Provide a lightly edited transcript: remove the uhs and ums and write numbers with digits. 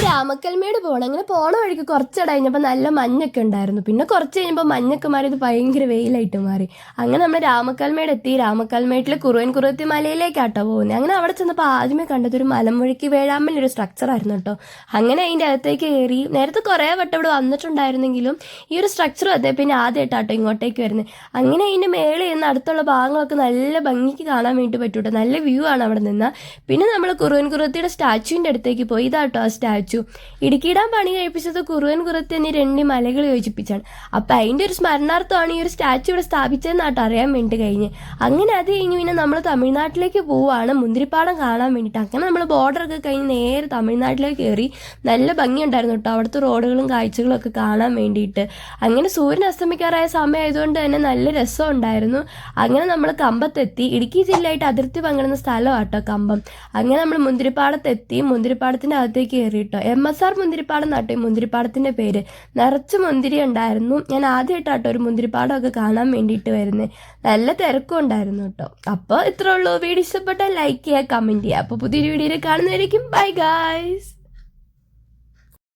രാമക്കൽമേട് പോകണം. അങ്ങനെ പോണ വഴിക്ക് കുറച്ചിട കഴിഞ്ഞപ്പോൾ നല്ല മഞ്ഞൊക്കെ ഉണ്ടായിരുന്നു. പിന്നെ കുറച്ച് കഴിഞ്ഞപ്പോൾ മഞ്ഞൊക്കെ മാറി ഇത് ഭയങ്കര വെയിലായിട്ട് മാറി. അങ്ങനെ നമ്മൾ രാമക്കൽമേട് എത്തി. രാമക്കൽമേട്ടിൽ കുറുവൻ കുറുവത്തി മലയിലേക്കാട്ടോ പോകുന്നത്. അങ്ങനെ അവിടെ ചെന്നപ്പോൾ ആദ്യമേ കണ്ടത് ഒരു മലമുഴക്കി വേഴാമ്പലിൻ്റെ ഒരു സ്ട്രക്ചർ ആയിരുന്നു കേട്ടോ. അങ്ങനെ അതിൻ്റെ അകത്തേക്ക് കയറി. നേരത്തെ കുറേ വട്ടം ഇവിടെ വന്നിട്ടുണ്ടായിരുന്നെങ്കിലും ഈ ഒരു സ്ട്രക്ചർ വന്നേ പിന്നെ ആദ്യമായിട്ടാട്ടോ ഇങ്ങോട്ടേക്ക് വരുന്നത്. അങ്ങനെ അതിൻ്റെ മേളിൽ നിന്ന് അടുത്തുള്ള ഭാഗങ്ങളൊക്കെ നല്ല ഭംഗിക്ക് കാണാൻ വേണ്ടി പറ്റൂട്ടോ. നല്ല വ്യൂ ആണ് അവിടെ നിന്ന്. പിന്നെ നമ്മൾ കുറുവൻ കുറുവത്തിയുടെ സ്റ്റാച്യുവിൻ്റെ അടുത്തേക്ക് പോയി. ഇതാട്ടോ ആ സ്റ്റാച്ചു. ഇടുക്കി ഡാം പണി കഴിപ്പിച്ചത് കുറുവൻ കുറുവത്തി എന്നീ 2 മലകൾ യോജിപ്പിച്ചാണ്. അപ്പം അതിൻ്റെ ഒരു സ്മരണാർത്ഥമാണ് ഈ ഒരു സ്റ്റാച്ചു ഇവിടെ സ്ഥാപിച്ചതെന്നാട്ടോ അറിയാൻ വേണ്ടി കഴിഞ്ഞ്. അങ്ങനെ അത് കഴിഞ്ഞ് പിന്നെ നമ്മൾ തമിഴ്നാട്ടിലേക്ക് പോവുകയാണ് മുന്തിരിപ്പാടം കാണാൻ വേണ്ടിയിട്ട്. അങ്ങനെ നമ്മൾ ബോർഡറൊക്കെ കഴിഞ്ഞ് നേരെ തമിഴ്നാട്ടിലേക്ക് കയറി. നല്ല ഭംഗിയുണ്ടായിരുന്നു കേട്ടോ അവിടുത്തെ റോഡുകളും കാഴ്ചകളും ഒക്കെ കാണാൻ വേണ്ടിയിട്ട്. അങ്ങനെ സൂര്യൻ അസ്തമിക്കാറായ സമയമായതുകൊണ്ട് തന്നെ നല്ല രസം ഉണ്ടായിരുന്നു. അങ്ങനെ നമ്മൾ കമ്പത്തെത്തി. ഇടുക്കി ജില്ലയായിട്ട് അതിർത്തി പങ്കിടുന്ന സ്ഥലമാട്ടോ കമ്പം. അങ്ങനെ നമ്മൾ മുന്തിരിപ്പാടത്തെത്തി. മുന്തിരിപ്പാടത്തിൻ്റെ അകത്തേക്ക് കയറിയിട്ടോ. MSR മുന്തിരിപ്പാടം നാട്ടോ ഈ മുന്തിരിപ്പാടത്തിൻ്റെ പേര്. നിറച്ച് മുന്തിരി ഉണ്ടായിരുന്നു. ഞാൻ ആദ്യമായിട്ടാട്ടോ ഒരു മുന്തിരിപ്പാടമൊക്കെ കാണാൻ വേണ്ടിയിട്ട് വരുന്നത്. നല്ല തിരക്കും ഉണ്ടായിരുന്നു കേട്ടോ. അപ്പോൾ ഇത്രേ ഉള്ളൂ. വീഡിയോ ഇഷ്ടപ്പെട്ടാൽ ലൈക്ക് ചെയ്യുക, കമൻറ്റ് ചെയ്യുക. അപ്പോൾ പുതിയൊരു വീഡിയോയിൽ കാണുന്നതായിരിക്കും. Bye guys.